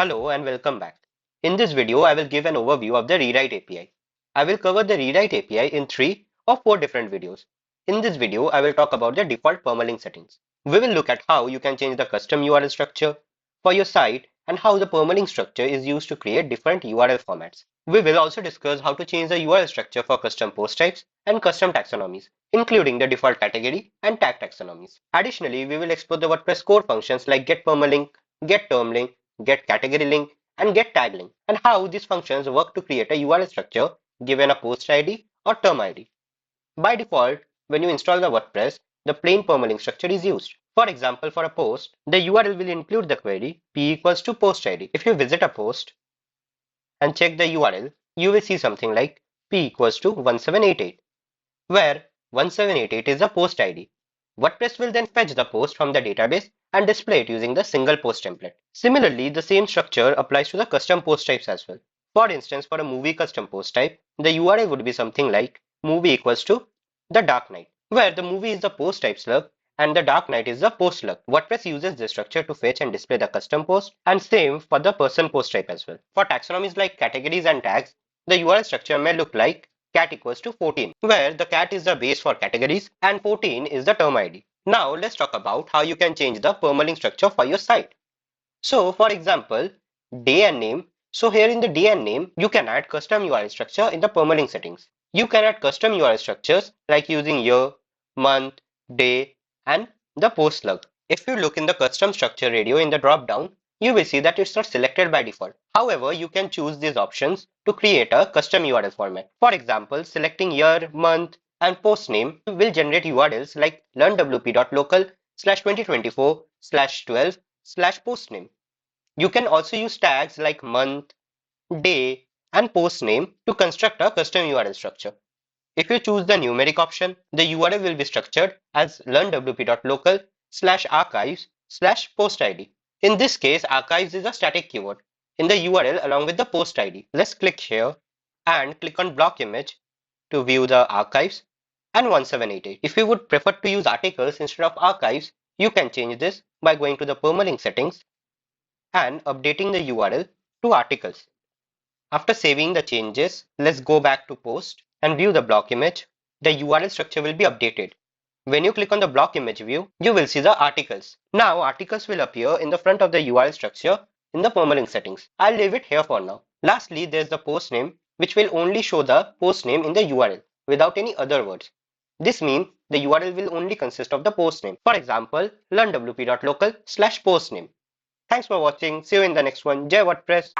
Hello and welcome back. In this video, I will give an overview of the rewrite API. I will cover the rewrite API in 3 or 4 different videos. In this video, I will talk about the default permalink settings. We will look at how you can change the custom URL structure for your site and how the permalink structure is used to create different URL formats. We will also discuss how to change the URL structure for custom post types and custom taxonomies, including the default category and tag taxonomies. Additionally, we will explore the WordPress core functions like get permalink, get term link, get category link, and get tag link, and how these functions work to create a URL structure given a post ID or term ID. By default, when you install the WordPress, the plain permalink structure is used. For example, for a post, the URL will include the query p equals to post ID. If you visit a post and check the URL, you will see something like p equals to 1788, where 1788 is the post ID. WordPress will then fetch the post from the database and display it using the single post template. Similarly, the same structure applies to the custom post types as well. For instance, for a movie custom post type, the URL would be something like movie equals to the Dark Knight, where the movie is the post type slug and the Dark Knight is the post slug. WordPress uses this structure to fetch and display the custom post, and same for the person post type as well. For taxonomies like categories and tags, the URL structure may look like cat equals to 14, where the cat is the base for categories and 14 is the term ID. Now let's talk about how you can change the permalink structure for your site. So for example, day and name. So here in the day and name, you can add custom URL structure in the permalink settings. You can add custom URL structures like using year, month, day, and the post slug. If you look in the custom structure radio in the drop down, you will see that it's not selected by default. However, you can choose these options to create a custom URL format. For example, selecting year, month, and post name will generate URLs like learnwp.local/2024/12/postname. You can also use tags like month, day, and post name to construct a custom URL structure. If you choose the numeric option, the URL will be structured as learnwp.local/archives/post-id. In this case, archives is a static keyword in the URL along with the post ID. Let's click here and click on block image to view the archives and 1788. If you would prefer to use articles instead of archives, you can change this by going to the permalink settings and updating the URL to articles. After saving the changes, let's go back to post and view the block image. The URL structure will be updated. When you click on the block image view, you will see the articles. Now articles will appear in the front of the URL structure in the permalink settings. I'll leave it here for now. Lastly, there's the post name, which will only show the post name in the URL without any other words. This means the URL will only consist of the post name. For example, learnwp.local/postname. Thanks for watching. See you in the next one. Jai WordPress.